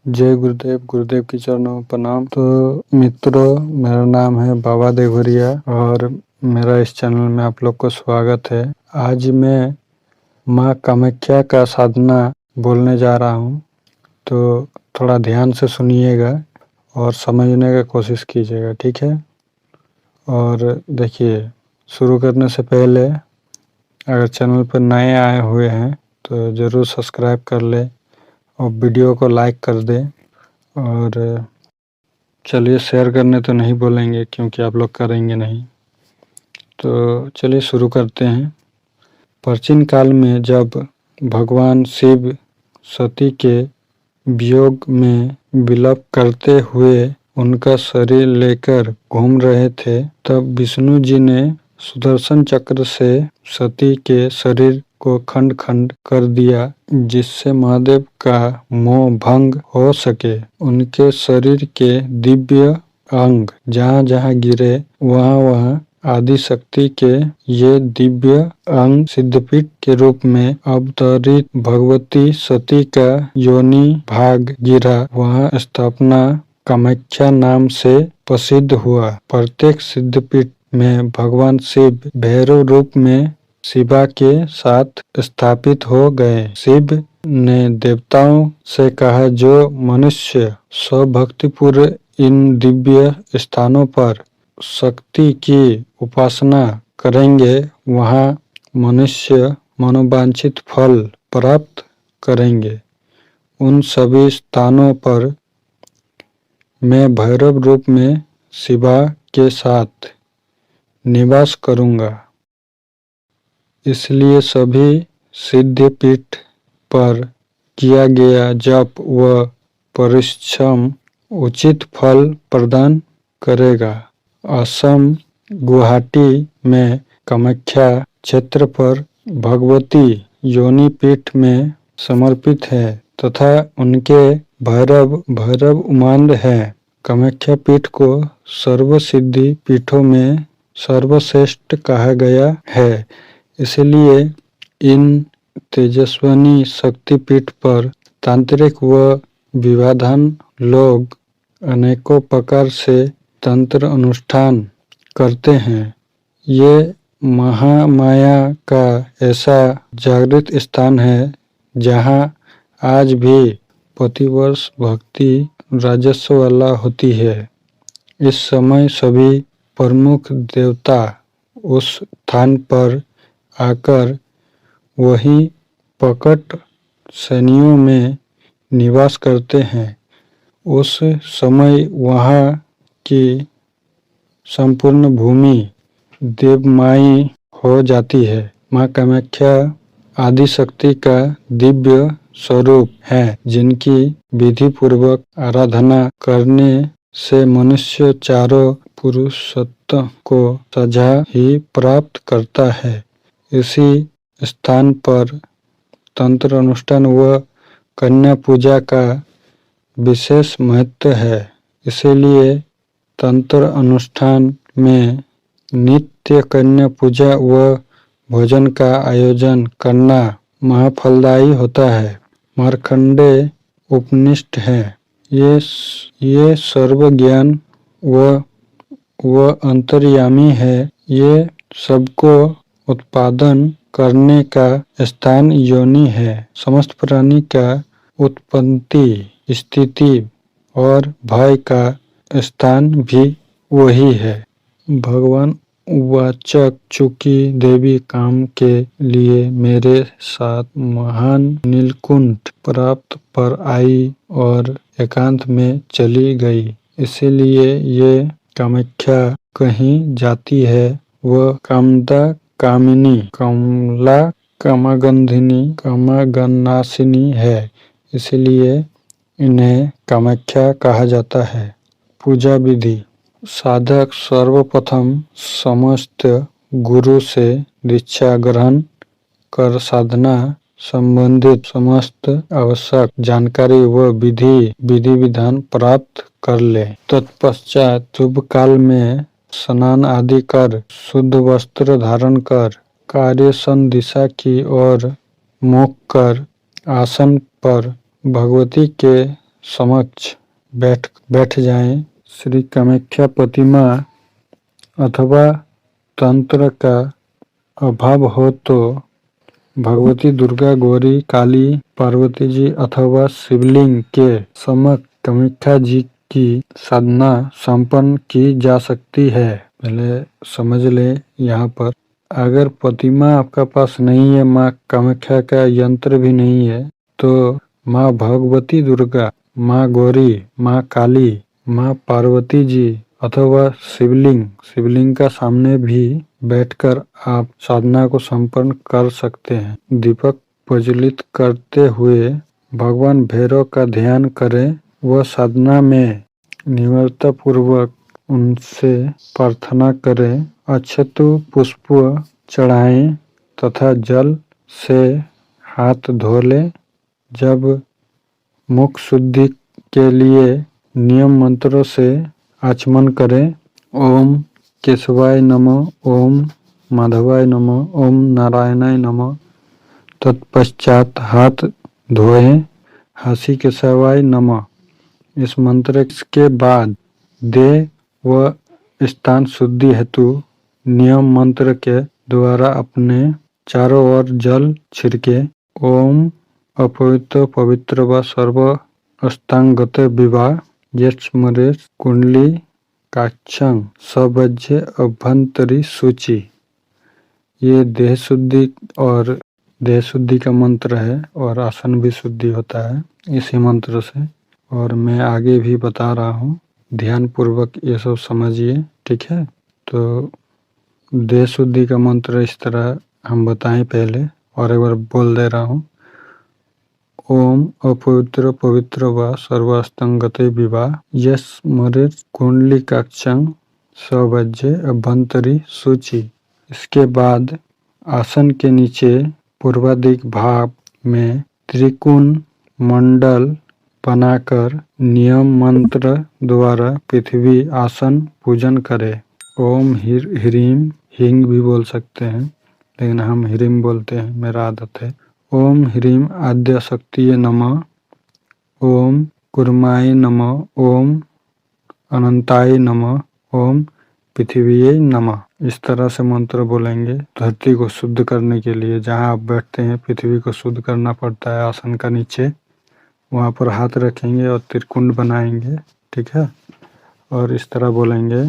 जय गुरुदेव। गुरुदेव के चरणों में प्रणाम। तो मित्रों, मेरा नाम है बाबा देवरिया और मेरा इस चैनल में आप लोग को स्वागत है। आज मैं माँ कामाख्या का साधना बोलने जा रहा हूँ, तो थोड़ा ध्यान से सुनिएगा और समझने का कोशिश कीजिएगा, ठीक है। और देखिए, शुरू करने से पहले अगर चैनल पर नए आए हुए हैं तो ज़रूर सब्सक्राइब कर ले और वीडियो को लाइक कर दे। और चलिए, शेयर करने तो नहीं बोलेंगे क्योंकि आप लोग करेंगे नहीं। तो चलिए शुरू करते हैं। प्राचीन काल में जब भगवान शिव सती के वियोग में विलप करते हुए उनका शरीर लेकर घूम रहे थे, तब विष्णु जी ने सुदर्शन चक्र से सती के शरीर को खंड खंड कर दिया, जिससे महादेव का मोह भंग हो सके। उनके शरीर के दिव्य अंग जहाँ जहाँ गिरे वहाँ वहाँ आदि शक्ति के ये दिव्य अंग सिद्धपीठ के रूप में अवतरित भगवती सती का योनि भाग गिरा, वहाँ स्थापना कामाख्या नाम से प्रसिद्ध हुआ। प्रत्येक सिद्धपीठ में भगवान शिव भैरव रूप में शिवा के साथ स्थापित हो गए। शिव ने देवताओं से कहा, जो मनुष्य स्वभक्तिपूर्वक इन दिव्य स्थानों पर शक्ति की उपासना करेंगे, वहाँ मनुष्य मनोवांछित फल प्राप्त करेंगे। उन सभी स्थानों पर मैं भैरव रूप में शिवा के साथ निवास करूँगा। इसलिए सभी सिद्धपीठ पर किया गया जप व परिश्रम उचित फल प्रदान करेगा। असम गुवाहाटी में कामाख्या क्षेत्र पर भगवती योनि पीठ में समर्पित है तथा उनके भैरव उमानंद है। कामाख्या पीठ को सर्वसिद्धि पीठों में सर्वश्रेष्ठ कहा गया है। इसलिए इन तेजस्विनी शक्तिपीठ पर तांत्रिक व विद्वान लोग अनेकों प्रकार से तंत्र अनुष्ठान करते हैं। ये महामाया का ऐसा जागृत स्थान है जहाँ आज भी प्रतिवर्ष भक्ति राजस्व वाला होती है। इस समय सभी प्रमुख देवता उस स्थान पर आकर वहीं प्रकट श्रेणियों में निवास करते हैं। उस समय वहाँ की संपूर्ण भूमि देवमयी हो जाती है। माँ कामाख्या आदिशक्ति का दिव्य स्वरूप है, जिनकी विधि पूर्वक आराधना करने से मनुष्य चारों पुरुषत्व को सजा ही प्राप्त करता है। इसी स्थान पर तंत्र अनुष्ठान व कन्या पूजा का विशेष महत्व है। इसीलिए तंत्र अनुष्ठान में नित्य कन्या पूजा व भोजन का आयोजन करना महाफलदायी होता है। मार्कंडेय उपनिषद है। ये सर्वज्ञान व अंतर्यामी है। ये सबको उत्पादन करने का स्थान योनि है। समस्त प्राणी का उत्पत्ति, स्थिति और भय का स्थान भी वही है। भगवान उवाचक, चूंकि देवी काम के लिए मेरे साथ महान नीलकुंठ पर्वत पर आई और एकांत में चली गई, इसीलिए ये कामाख्या कही जाती है। वह कामदा कामिनी, कमला कामगंधिनी, कामगनाशिनी है, इसलिए इन्हें कामाख्या कहा जाता है। पूजा विधि। साधक सर्वप्रथम समस्त गुरु से दीक्षा ग्रहण कर साधना संबंधित समस्त आवश्यक जानकारी व विधि विधान प्राप्त कर ले। तत्पश्चात शुभ काल में स्नान आदि कर शुद्ध वस्त्र धारण कर कार्यसन दिशा की ओर मुख कर आसन पर भगवती के समक्ष बैठ जाएं। श्री कामाख्या प्रतिमा अथवा तंत्र का अभाव हो तो भगवती दुर्गा, गौरी, काली, पार्वती जी अथवा शिवलिंग के समक्ष कामाख्या जी की साधना संपन्न की जा सकती है। पहले समझ ले, यहाँ पर अगर प्रतिमा आपका पास नहीं है, माँ कामाख्या का यंत्र भी नहीं है, तो माँ भगवती दुर्गा, माँ गौरी, माँ काली, माँ पार्वती जी अथवा शिवलिंग का सामने भी बैठकर आप साधना को संपन्न कर सकते हैं। दीपक प्रज्वलित करते हुए भगवान भैरव का ध्यान करें व साधना में निम्रता पूर्वक उनसे प्रार्थना करें। अक्षत पुष्प चढ़ाएं तथा जल से हाथ धो लें। जब मुख शुद्धि के लिए नियम मंत्रों से आचमन करें। ओम केशवाय नमः, ओम माधवाय नमः, ओम नारायणाय नमः। तत्पश्चात हाथ धोएं। हंसी केशवाय नमः इस मंत्र के बाद देह व स्थान शुद्धि हेतु नियम मंत्र के द्वारा अपने चारों ओर जल छिड़के। ओम अपवित्र पवित्र व सर्व अस्तांगत विवाह यस्मरेश कुंडली काक्षं सवज्य अभ्यंतरी सूची। ये देह शुद्धि का मंत्र है और आसन भी शुद्धि होता है इसी मंत्र से। और मैं आगे भी बता रहा हूँ, ध्यान पूर्वक ये सब समझिए, ठीक है। तो देह शुद्धि का मंत्र इस तरह हम बताएं पहले, और एक बार बोल दे रहा हूँ। ओम अपवित्र पवित्र व सर्वास्तंगते विवाह यस्मरे कुंडलिकाक्षं सवज्य अभ्यंतरी सूची। इसके बाद आसन के नीचे पूर्वाधिक भाग में त्रिकोण मंडल बनाकर नियम मंत्र द्वारा पृथ्वी आसन पूजन करें। ओम ह्रीम, हिंग भी बोल सकते हैं लेकिन हम ह्रीम बोलते हैं, मेरा आदत है। ओम ह्रीम आद्य शक्तिये नमः, ओम कुर्माय नमः, ओम अनंताय नमः, ओम पृथ्वीये नमः। इस तरह से मंत्र बोलेंगे। धरती को शुद्ध करने के लिए जहाँ आप बैठते हैं पृथ्वी को शुद्ध करना पड़ता है। आसन का नीचे वहाँ पर हाथ रखेंगे और त्रिकुंड बनाएंगे, ठीक है। और इस तरह बोलेंगे।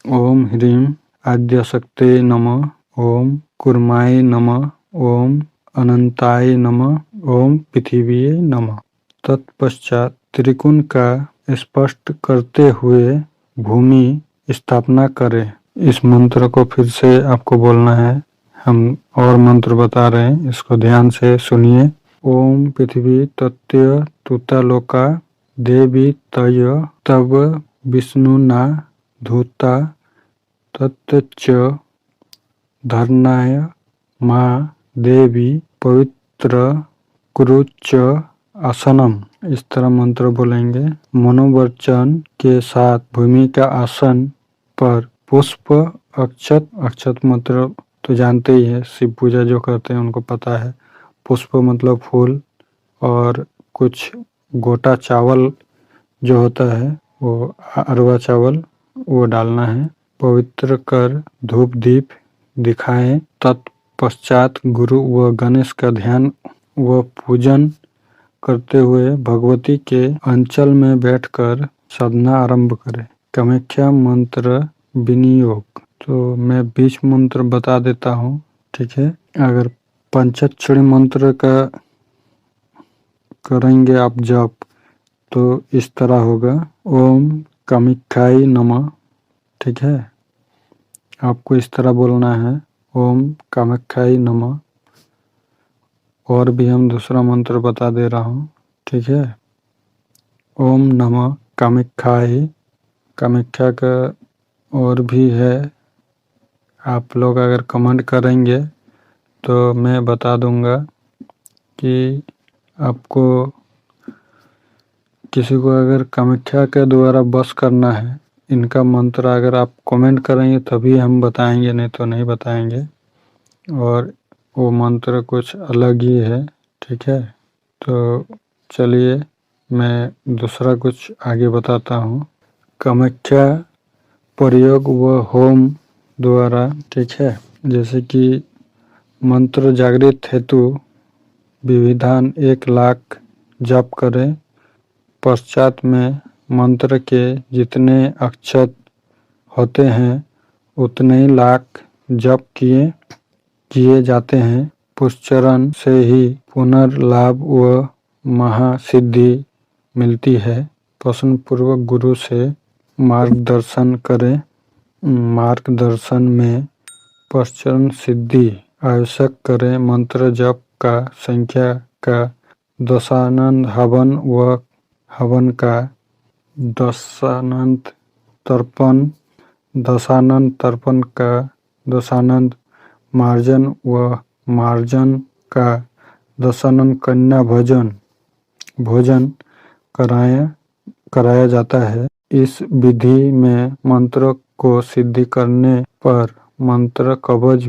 ओम ह्रीम आद्य शक्ति नमः, ओम कुर्माय नमः, ओम अनंताय नमः, ओम पृथ्वीये नमः। तत्पश्चात त्रिकोण का स्पष्ट करते हुए भूमि स्थापना करें। इस मंत्र को फिर से आपको बोलना है। हम और मंत्र बता रहे हैं, इसको ध्यान से सुनिए। ओम पृथ्वी तत्य तुतालोका देवी तय तब विष्णुना धूता तत्च धर्नाय माँ देवी पवित्र कुरुच आसनम। इस तरह मंत्र बोलेंगे। मनोवचन के साथ भूमि का आसन पर पुष्प अक्षत मतलब तो जानते ही है, शिव पूजा जो करते हैं उनको पता है। पुष्प मतलब फूल, और कुछ गोटा चावल जो होता है वो अरवा चावल, वो डालना है। पवित्र कर धूप दीप दिखाएं। तत्पश्चात गुरु व गणेश का ध्यान व पूजन करते हुए भगवती के अंचल में बैठकर साधना आरंभ करें। कामाख्या मंत्र विनियोग, तो मैं बीच मंत्र बता देता हूँ, ठीक है। अगर पंचाक्षरी मंत्र का करेंगे आप जप तो इस तरह होगा। ओम कामाख्याय नमः, ठीक है। आपको इस तरह बोलना है, ओम कामाख्याय नमः। और भी हम दूसरा मंत्र बता दे रहा हूँ, ठीक है। ओम नमः कामाख्याय। कामाख्या का और भी है, आप लोग अगर कमेंट करेंगे तो मैं बता दूंगा कि आपको किसी को अगर कामाख्या के द्वारा बस करना है, इनका मंत्र अगर आप कमेंट करेंगे तभी हम बताएंगे, नहीं तो नहीं बताएंगे। और वो मंत्र कुछ अलग ही है, ठीक है। तो चलिए मैं दूसरा कुछ आगे बताता हूँ। कामाख्या प्रयोग व होम द्वारा, ठीक है, जैसे कि मंत्र जागृत हेतु विविधान 1 लाख जप करें। पश्चात में मंत्र के जितने अक्षर होते हैं उतने ही लाख जप किए जाते हैं। पुष्चरण से ही पुनर्लाभ व महासिद्धि मिलती है। प्रश्न पूर्वक गुरु से मार्गदर्शन करें। मार्गदर्शन में पुष्चरण सिद्धि आवश्यक करें। मंत्र जप का संख्या का दशानंद हवन व हवन का दशानंद तर्पण, दशानंद तर्पण का दशानंद मार्जन व मार्जन का दशानंद कन्या भोजन कराया जाता है। इस विधि में मंत्र को सिद्धि करने पर मंत्र कवच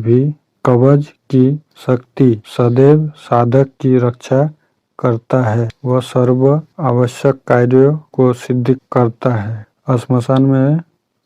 की शक्ति सदैव साधक की रक्षा करता है व सर्व आवश्यक कार्यों को सिद्ध करता है। श्मशान में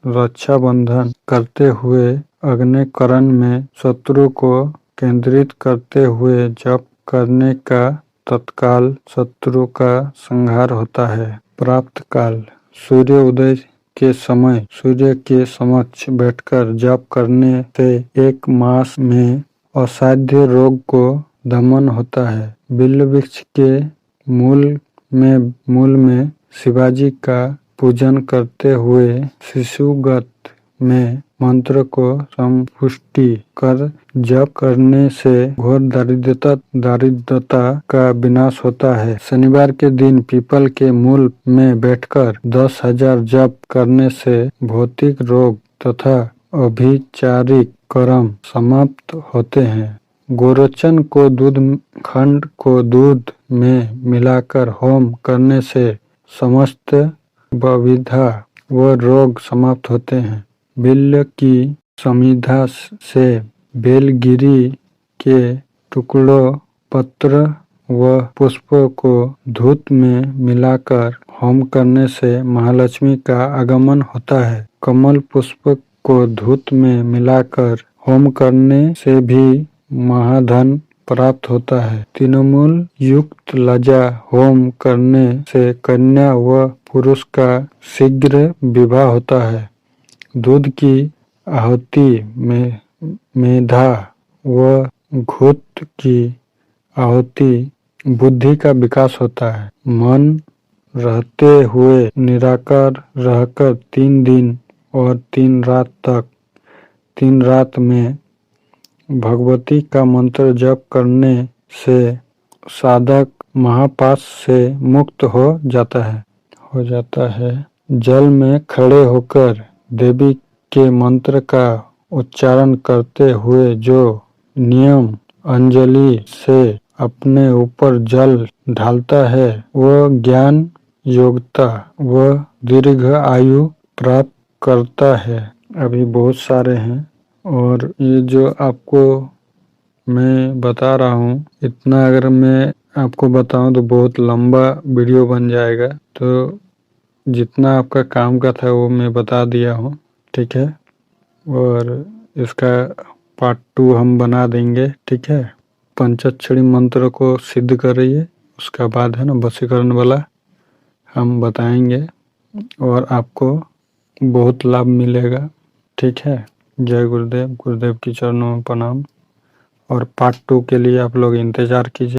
रक्षा बंधन करते हुए अग्निकरण में शत्रु को केंद्रित करते हुए जप करने का तत्काल शत्रु का संहार होता है। प्राप्त काल, सूर्य उदय के समय सूर्य के समक्ष बैठकर जप करने से 1 मास में असाध्य रोग को दमन होता है। बिल्व वृक्ष के मूल में शिवाजी का पूजन करते हुए शिशुगत में मंत्र को संपुष्टि कर जप करने से घोर दारिद्रता का विनाश होता है। शनिवार के दिन पीपल के मूल में बैठकर 10,000 जप करने से भौतिक रोग तथा अभिचारिक कर्म समाप्त होते हैं। गोरोचन को खंड को दूध में मिलाकर होम करने से समस्त बविधा व रोग समाप्त होते हैं। बिल्व की समिधा से बेलगिरी के टुकड़ों, पत्र व पुष्पों को धूप में मिलाकर होम करने से महालक्ष्मी का आगमन होता है। कमल पुष्प को धूप में मिलाकर होम करने से भी महाधन प्राप्त होता है। तृणमूल युक्त लजा होम करने से कन्या व पुरुष का शीघ्र विवाह होता है। दूध की आहुति में मेधा व घृत की आहुति बुद्धि का विकास होता है। मन रहते हुए निराकार रहकर 3 दिन और 3 रात में भगवती का मंत्र जप करने से साधक महापाश से मुक्त हो जाता है। जल में खड़े होकर देवी के मंत्र का उच्चारण करते हुए जो नियम अंजलि से अपने ऊपर जल ढालता है वह ज्ञान, योग्यता व दीर्घ आयु प्राप्त करता है। अभी बहुत सारे हैं और ये जो आपको मैं बता रहा हूँ, इतना अगर मैं आपको बताऊं तो बहुत लंबा वीडियो बन जाएगा। तो जितना आपका काम का था वो मैं बता दिया हूँ, ठीक है। और इसका पार्ट 2 हम बना देंगे, ठीक है। पंचाक्षरी मंत्र को सिद्ध करिए, उसका बाद है ना वशीकरण वाला हम बताएंगे और आपको बहुत लाभ मिलेगा, ठीक है। जय गुरुदेव। गुरुदेव की चरणों में प्रणाम। और पार्ट 2 के लिए आप लोग इंतजार कीजिए।